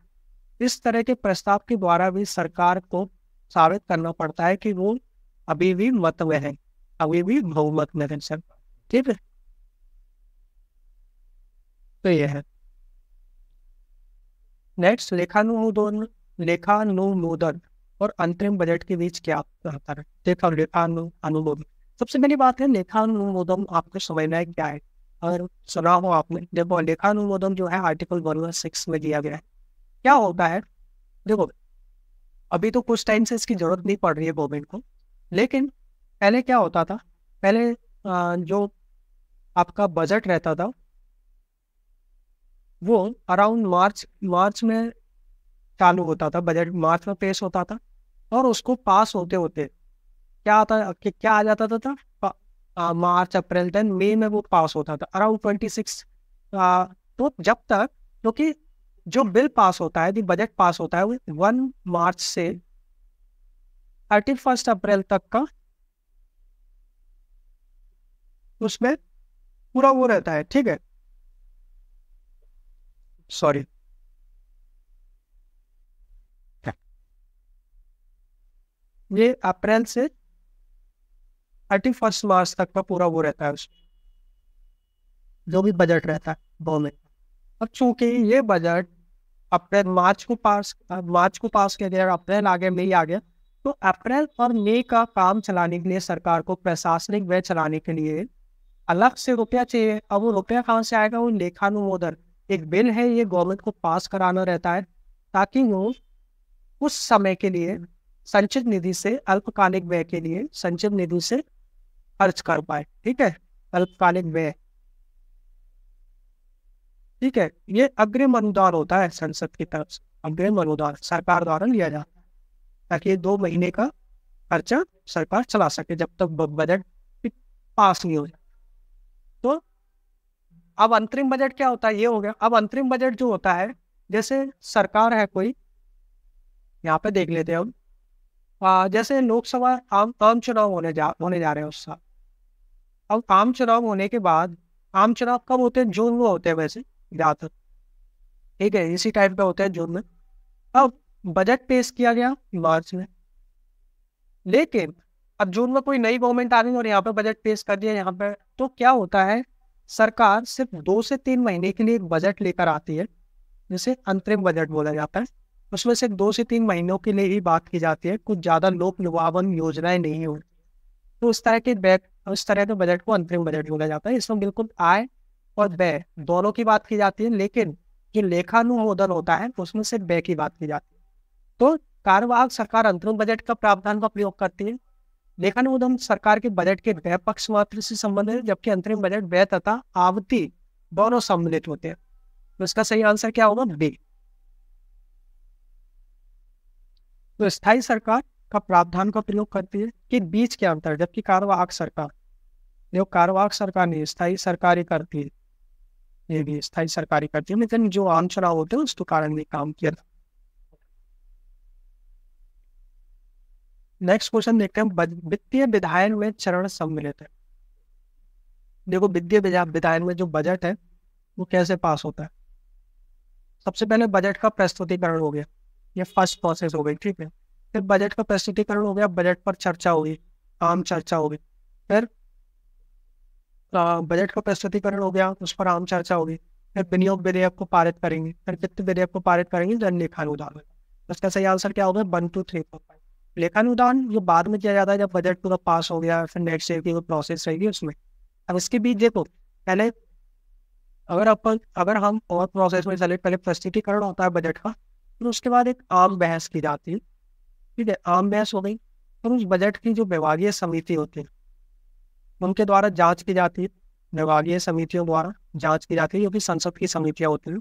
इस तरह के प्रस्ताव के द्वारा भी सरकार को साबित करना पड़ता है कि वो अभी भी मत में है, अभी भी बहुमत में है सर, ठीक है। तो ये है। नेक्स्ट, लेखानुमोदन और अंतरिम बजट के बीच क्या अंतर है? देखो, लेखानुमोदन, सबसे पहली बात है लेखानुमोदन आपको समझना है क्या है। और सुना हो आपने, देखो लेखानुमोदन जो है आर्टिकल 116 में दिया गया है। क्या होता है? देखो अभी तो कुछ टाइम से इसकी जरूरत नहीं पड़ रही है गवर्नमेंट को, लेकिन पहले क्या होता था? पहले जो आपका बजट रहता था वो अराउंड मार्च में चालू होता था। बजट मार्च में पेश होता था और उसको पास होते होते क्या आ जाता था? मार्च अप्रैल देन मई में वो पास होता था अराउंड 26। तो जब तक, क्योंकि जो बिल पास होता है, जो बजट पास होता है, वो 1 मार्च से 31 अप्रैल तक का उसमें पूरा वो रहता है, ठीक है। सॉरी, ये अप्रैल से 31 मार्च तक का पूरा वो रहता है उसमें। जो भी बजट रहता है गवर्नमेंट। अब चूंकि ये बजट अप्रैल मार्च को पास किया गया, अप्रैल आ गया, मई आ गया, तो अप्रैल और मई का काम चलाने के लिए सरकार को प्रशासनिक व्यय चलाने के लिए अलग से रुपया चाहिए। अब वो रुपया कहाँ से आएगा? वो लेखानुमोदन एक बिल है, ये गवर्नमेंट को पास कराना रहता है ताकि वो उस समय के लिए संचित निधि से, अल्पकालिक व्यय के लिए संचित निधि से खर्च कर पाए। ठीक है, अल्पकालिक व्यय। ठीक है, ये अग्रिम अनुदान होता है संसद की तरफ से, अग्रिम अनुदान सरकार द्वारा लिया जाता है ताकि ये 2 महीने का खर्चा सरकार चला सके जब तक बजट पास नहीं हो जाए। तो अब अंतरिम बजट क्या होता है? ये हो गया। अब अंतरिम बजट जो होता है, जैसे सरकार है कोई, यहाँ पे देख लेते हैं हम। जैसे लोकसभा आम चुनाव होने जा रहे हैं उस साल। अब आम चुनाव होने के बाद, आम चुनाव कब होते हैं? जून में होते हैं वैसे ज्यादातर। ठीक है, इसी टाइप का होता है जून में। अब बजट पेश किया गया मार्च में, लेकिन अब जून में कोई नई गवर्नमेंट आ गई और यहाँ पे बजट पेश कर दिया यहाँ पे, तो क्या होता है? सरकार सिर्फ 2 से 3 महीने के लिए एक बजट लेकर आती है, जिसे अंतरिम बजट बोला जाता है। उसमें से 2 से 3 महीनों के लिए ही बात की जाती है, कुछ ज्यादा लोक लुभावन योजनाएं नहीं होती। तो उस तरह के बजट को अंतरिम बजट बोला जाता है। इसमें बिल्कुल आय और व्यय दोनों की बात की जाती है, लेकिन जो लेखानुमोदन होता है उसमें से व्यय की बात की जाती है। तो कार्यवाहक सरकार अंतरिम बजट का प्रावधान का प्रयोग करती है। लेखानुमोदन सरकार के बजट के व्यय पक्ष मात्र से संबंधित है, जबकि अंतरिम बजट व्यय तथा आवती दोनों सम्मिलित होते हैं। तो इसका सही आंसर क्या होगा? बी। तो स्थायी सरकार का प्रावधान का प्रयोग करती है कि बीच के अंतर, जबकि कार्यवाहक सरकार, जो कार्यवाहक सरकार नहीं, स्थायी सरकारी करती है, ये भी स्थायी सरकारी करती है, लेकिन जो आम चुनाव होते हैं उसके कारण भी काम किया। नेक्स्ट क्वेश्चन देखते हैं। वित्तीय विधायन में चरण सम्मिलित है। देखो, वित्तीय विधायन में जो बजट है वो कैसे पास होता है? सबसे पहले बजट का प्रस्तुतिकरण हो गया, ये फर्स्ट प्रोसेस हो गई। ठीक है, फिर बजट का प्रस्तुतिकरण हो गया, बजट पर चर्चा होगी, आम चर्चा होगी। फिर बजट का प्रस्तुतिकरण हो गया, उस पर आम चर्चा होगी। फिर विनियोग विधेयक को पारित करेंगे, फिर वित्त विधेयक को पारित करेंगे, जन लेखानुदान। इसका सही आंसर क्या होगा? 1 2 3 4 5। लेखानुदान जो बाद में किया जाता है जब बजट पूरा पास हो गया, फिर नेक्स्ट ईयर की वो प्रोसेस रहेगी उसमें। अब इसके बीच देखो, पहले अगर हम और प्रोसेस में चले, पहले प्रस्तुतिकरण होता है बजट का, फिर उसके बाद एक आम बहस की जाती है। ठीक है, आम बहस हो गई, फिर उस बजट की जो विभागीय समिति होती है उनके द्वारा जांच की जाती है, विभागीय समितियों द्वारा जांच की जाती है, जो कि संसद की समितियां होती हैं।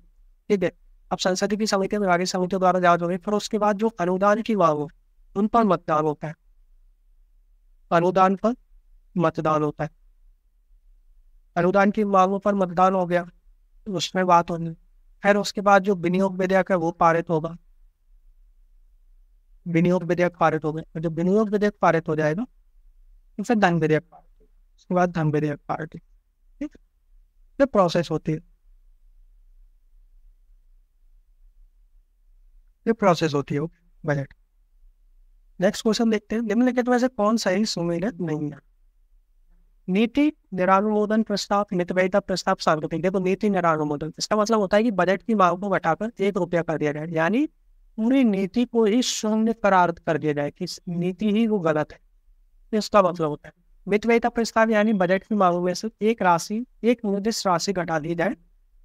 ठीक है, अब संसद की समितियां, विभागीय समितियों द्वारा जांच हो गई, फिर उसके बाद जो अनुदान की मांग हो उन पर मतदान होता है। अनुदान पर मतदान होता है। अनुदान की मांगों पर मतदान हो गया, उसमें बात होगी। फिर उसके बाद जो विनियोग विधेयक है वो पारित होगा, विनियोग विधेयक पारित हो गया। जब विनियोग विधेयक पारित हो जाएगा तो फिर धन विधेयक पारित होगा, उसके बाद धन विधेयक पारित। ठीक, फिर प्रोसेस होती है, फिर प्रोसेस होती है बजट। नेक्स्ट क्वेश्चन देखते हैं। निम्नलिखित में से कौन सही सुमेलित नहीं है? नीति निरानुमोदन प्रस्ताव, मितव्ययिता प्रस्ताव, सांकेतिक। देखो, नीति निरानुमोदन इसका मतलब होता है कि बजट की मांग को घटाकर 1 रुपया कर दिया जाए, यानी पूरी नीति को ही शून्य करार कर दिया जाए कि नीति ही वो गलत है, इसका मतलब होता है। मितव्ययिता प्रस्ताव यानी बजट की मांगों में से एक निर्दिष्ट राशि घटा दी जाए,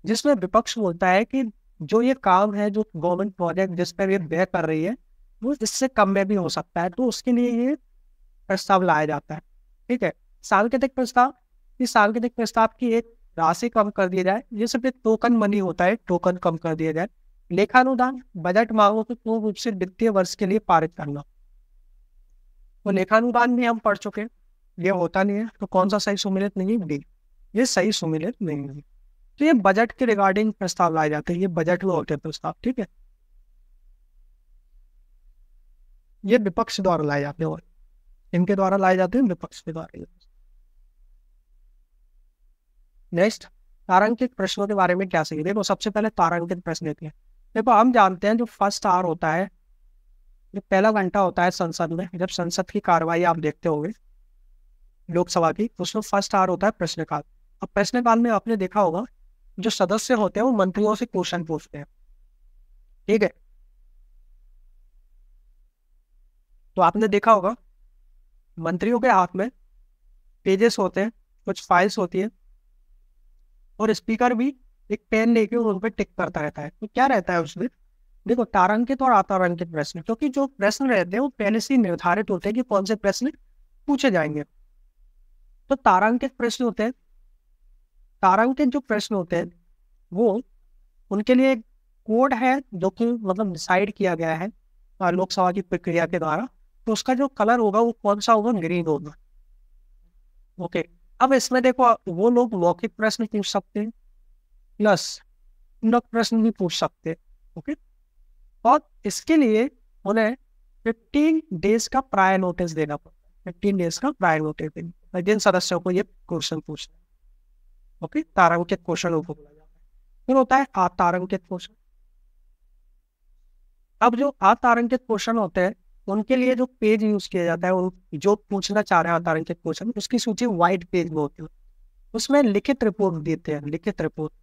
जिसमें विपक्ष बोलता है कि जो ये काम है, जो गवर्नमेंट प्रोजेक्ट जिस पर ये व्यय कर रही है, वो इससे कम में भी हो सकता है, तो उसके लिए ये प्रस्ताव लाया जाता है। ठीक है, सांकेतिक प्रस्ताव, इस सांकेतिक प्रस्ताव की एक राशि कम कर दी जाए, ये सिर्फ एक टोकन मनी होता है, टोकन कम कर दिया जाए। लेखानुदान, बजट मांगों को पूर्ण रूप से वित्तीय वर्ष के लिए पारित करना। तो लेखानुदान भी हम पढ़ चुके हैं, ये होता नहीं है, तो कौन सा सही सुमेलित नहीं है? डी, ये सही सुमेलित नहीं है। तो ये बजट के रिगार्डिंग प्रस्ताव लाए जाते हैं, ये बजट में होते हैं प्रस्ताव। ठीक है, ये विपक्ष द्वारा लाए जाते हैं, और इनके द्वारा लाए जाते हैं, विपक्ष के द्वारा। नेक्स्ट, तारांकित प्रश्नों के बारे में क्या सही? देखो, सबसे पहले तारांकित प्रश्न देते हैं। देखो, हम जानते हैं जो फर्स्ट आवर होता है, जो पहला घंटा होता है संसद में, जब संसद की कार्रवाई आप देखते होंगे लोकसभा की, उसमें फर्स्ट आवर होता है प्रश्नकाल। अब प्रश्नकाल में आपने देखा होगा जो सदस्य होते हैं वो मंत्रियों से क्वेश्चन पूछते हैं, ठीक है। तो आपने देखा होगा मंत्रियों के हाथ में पेजेस होते हैं, कुछ फाइल्स होती है, और स्पीकर भी एक पेन लेके उन पर टिक करता रहता है। तो क्या रहता है उसमें, देखो तारांकित और अतारांकित प्रश्न, क्योंकि जो प्रश्न रहते हैं वो पहले से ही निर्धारित होते हैं कि कौन से प्रश्न पूछे जाएंगे। तो तारांकित प्रश्न होते हैं, तारांकित जो प्रश्न होते हैं वो उनके लिए कोड है जो कि मतलब डिसाइड किया गया है लोकसभा की प्रक्रिया के द्वारा। तो उसका जो कलर होगा वो कौन सा होगा, ग्रीन होगा, ओके। अब इसमें देखो वो लोग मौखिक प्रश्न पूछ सकते हैं प्लस पूरक प्रश्न भी पूछ सकते हैं, ओके। और इसके लिए उन्हें 15 डेज का प्रायर नोटिस देना पड़ता है, 15 डेज का प्रायर नोटिस देना, जिन सदस्यों को ये क्वेश्चन पूछना है, ओके। तारांकित क्वेश्चन को बोला जाता है। फिर होता है अतारांकित क्वेश्चन। अब जो अतारांकित क्वेश्चन होते हैं उनके लिए जो पेज यूज किया जाता है, जो पूछना चाह रहे हैं अतारांकित क्वेश्चन, उसकी सूची व्हाइट पेज में होती है, उसमें लिखित रिपोर्ट देते हैं, लिखित रिपोर्ट।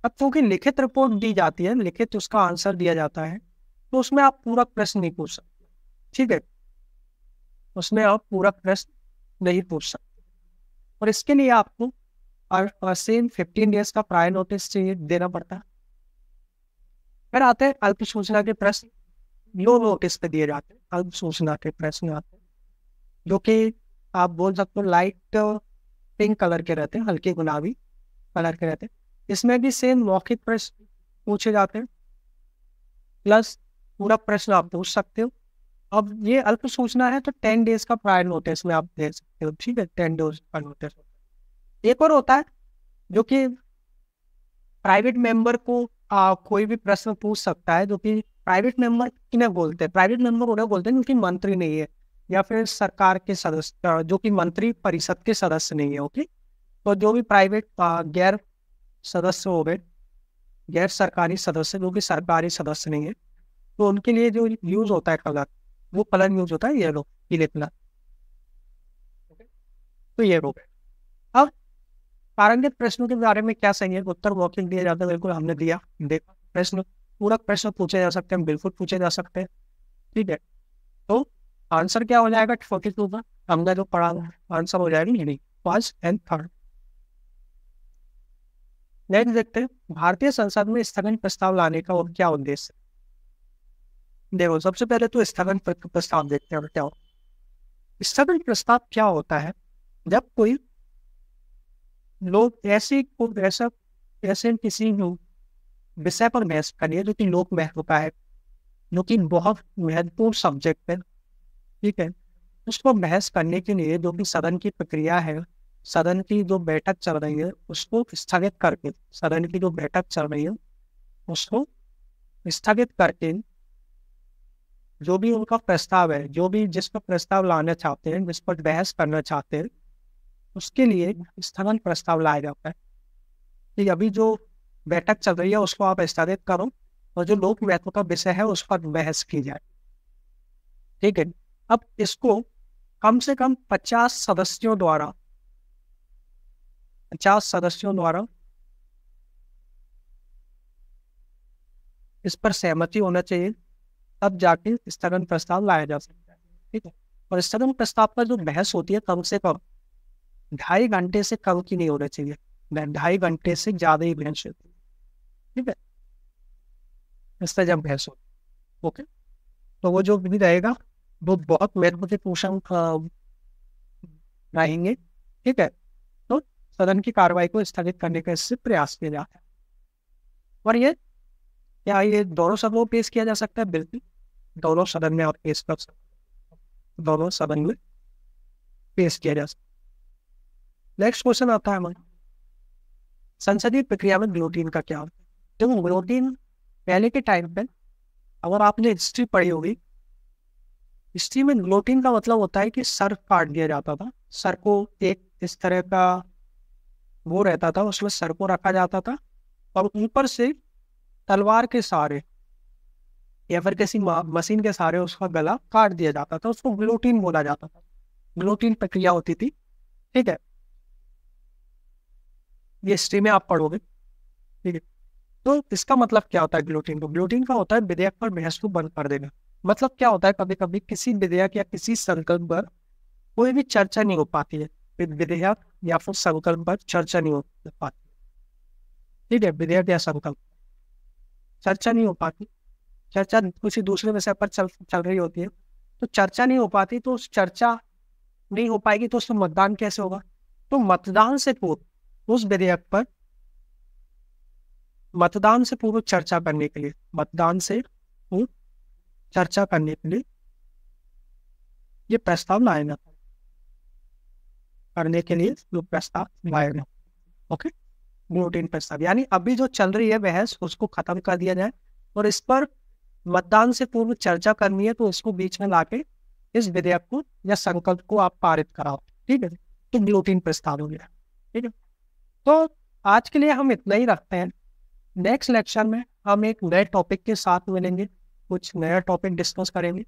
अब क्योंकि लिखित रिपोर्ट दी जाती है, लिखित उसका आंसर दिया जाता है, तो उसमें आप पूरक प्रश्न नहीं पूछ सकते, ठीक है, उसमें आप पूरक प्रश्न नहीं पूछ सकते। और इसके लिए आपको सेम 15 डेज का प्रायर नोटिस चाहिए, देना पड़ता है। फिर आते हैं अल्प सूचना के प्रश्न, लो नोटिस पे दिए जाते हैं। अल्प सूचना के प्रश्न आते हैं जो कि आप बोल सकते हो लाइट पिंक कलर के रहते हैं, हल्के गुलाबी कलर के रहते हैं। इसमें भी सेम मौखिक प्रश्न पूछे जाते हैं प्लस पूरा प्रश्न आप पूछ सकते हो। अब ये अल्प सूचना है तो 10 डेज का प्रायर नोटिस में आप दे सकते हो, ठीक है, 10 डेज का नोटिस। एक और होता है जो कि प्राइवेट मेंबर को कोई भी प्रश्न पूछ सकता है, जो कि प्राइवेट मेंबर किन्हें बोलते हैं, प्राइवेट मेंबर उन्हें बोलते हैं जो कि मंत्री नहीं है या फिर सरकार के सदस्य, जो कि मंत्री परिषद के सदस्य नहीं है, ओके। तो जो भी प्राइवेट गैर सदस्य हो गए, गैर सरकारी सदस्य जो कि सरकारी सदस्य नहीं है, तो उनके लिए जो यूज होता है कलर, वो कलर यूज होता है येलो, पीले कलर, तो ये हो गए। अब तारांकित प्रश्नों के बारे में क्या सही है, उत्तर मौखिक दिया जाता है, बिल्कुल हमने दिया, देखा। प्रश्न पूरक प्रश्न पूछे जा सकते हैं, बिल्कुल पूछे जा सकते हैं, ठीक है। तो आंसर क्या हो जाएगा 42 का, हमने जो पढ़ा आंसर हो जाएगा नहीं, फर्स्ट एंड थर्ड। नेक्स्ट देखते हैं भारतीय संसद में स्थगन प्रस्ताव लाने का और क्या उद्देश्य। देखो सबसे पहले तो स्थगन प्रस्ताव देखते हैं क्या होता है। स्थगन प्रस्ताव क्या होता है, जब कोई लोग ऐसे किसी विषय पर बहस करिए जो कि लोक महत्व का है, जो कि बहुत महत्वपूर्ण सब्जेक्ट है, ठीक है। उसको बहस करने के लिए जो कि सदन की प्रक्रिया है, सदन की जो बैठक चल रही है उसको स्थगित करके, सदन की जो बैठक चल रही है उसको स्थगित करके जो भी उनका प्रस्ताव है, जो भी जिस पर प्रस्ताव लाना चाहते हैं, जिस पर बहस करना चाहते हैं, उसके लिए स्थगन प्रस्ताव लाया जाता है कि अभी जो बैठक चल रही है उसको आप स्थगित करो और जो लोक महत्व का विषय है उस पर बहस की जाए, ठीक है। अब इसको कम से कम 50 सदस्यों द्वारा इस पर सहमति होना चाहिए, तब जाके स्थगन प्रस्ताव लाया जा सकता है, ठीक है। और स्थगन प्रस्ताव पर जो बहस होती है कम से कम 2.5 घंटे से कम की नहीं होना चाहिए, 2.5 घंटे से ज्यादा ही बहस होती है, ठीक है, इस पर जब बहस हो, ओके। तो वो जो भी रहेगा वो बहुत महत्वपूर्ण रहेंगे, ठीक है। तो सदन की कार्रवाई को स्थगित करने का इससे प्रयास किया जाता है। और ये क्या ये दोनों सदनों में पेश किया जा सकता है, बिल्कुल दोनों सदन में आप पेश कर सकते, दोनों सदन में पेश किया जा सकता। नेक्स्ट क्वेश्चन आता है हमारा, संसदीय प्रक्रिया में ग्लोटीन का क्या होता है। देखो ग्लोटीन पहले के टाइम पे, अगर आपने हिस्ट्री पढ़ी होगी, हिस्ट्री में ग्लोटीन का मतलब होता है कि सर काट दिया जाता था, सर को एक इस तरह का वो रहता था, उसमें सर को रखा जाता था और ऊपर से तलवार के सहारे या फिर किसी मशीन के सहारे उसका गला काट दिया जाता था, उसको ग्लोटीन बोला जाता था, ग्लोटीन प्रक्रिया होती थी, ठीक है। ये हिस्ट्री में आप पढ़ोगे, ठीक है। तो इसका मतलब क्या होता है ग्लोटिन को? ग्लोटिन का होता है विधेयक पर बहस को बंद कर देना। मतलब क्या होता है, कभी कभी किसी विधेयक या किसी संकल्प पर कोई भी चर्चा नहीं हो पाती है, विधेयक या फिर संकल्प पर चर्चा नहीं हो पाती, ठीक है। विधेयक या संकल्प चर्चा नहीं हो पाती, चर्चा किसी दूसरे विषय पर चल रही होती है, तो चर्चा नहीं हो पाती, तो उस चर्चा नहीं हो पाएगी तो उसमें मतदान कैसे होगा? तो मतदान से पूर्व उस विधेयक पर मतदान से पूर्व चर्चा करने के लिए, मतदान से पूर्व चर्चा करने के लिए ये प्रस्ताव लाएगा, करने के लिए जो प्रस्ताव लाएगा, ओके। ग्लोटिन प्रस्ताव यानी अभी जो चल रही है बहस उसको खत्म कर दिया जाए और इस पर मतदान से पूर्व चर्चा करनी है, तो इसको बीच में लाके इस विधेयक को या संकल्प को आप पारित कराओ, ठीक है। तो ग्लोटिन प्रस्ताव हो गया, ठीक है। तो आज के लिए हम इतना ही रखते हैं। नेक्स्ट लेक्चर में हम एक नए टॉपिक के साथ मिलेंगे, कुछ नया टॉपिक डिस्कस करेंगे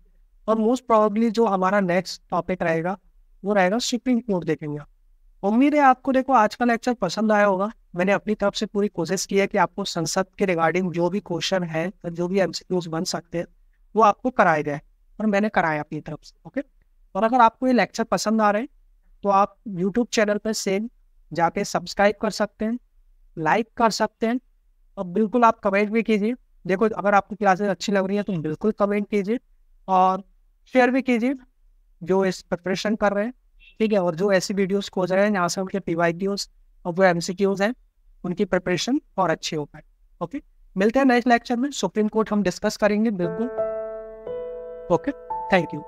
और मोस्ट प्रोबेबली जो हमारा नेक्स्ट टॉपिक रहेगा वो रहेगा सुप्रीम कोर्ट देखेंगे। उम्मीद है आपको देखो आज का लेक्चर पसंद आया होगा। मैंने अपनी तरफ से पूरी कोशिश की है कि आपको संसद के रिगार्डिंग जो भी क्वेश्चन है, जो भी एमसीक्यूज बन सकते हैं वो आपको कराए जाए और मैंने कराया अपनी तरफ से, ओके। और अगर आपको ये लेक्चर पसंद आ रहे हैं तो आप यूट्यूब चैनल पर सेम जाके सब्सक्राइब कर सकते हैं, लाइक कर सकते हैं और बिल्कुल आप कमेंट भी कीजिए। देखो अगर आपको क्लासेस अच्छी लग रही है तो बिल्कुल कमेंट कीजिए और शेयर भी कीजिए जो इस प्रिपरेशन कर रहे हैं, ठीक है। और जो ऐसी वीडियोस खोज रहे हैं जहाँ से उनके पीवाईक्यूज और वो एमसीक्यूज हैं उनकी प्रिपरेशन और अच्छी हो पाए, ओके। मिलते हैं नेक्स्ट लेक्चर में, सुप्रीम कोर्ट हम डिस्कस करेंगे बिल्कुल, ओके। Thank you.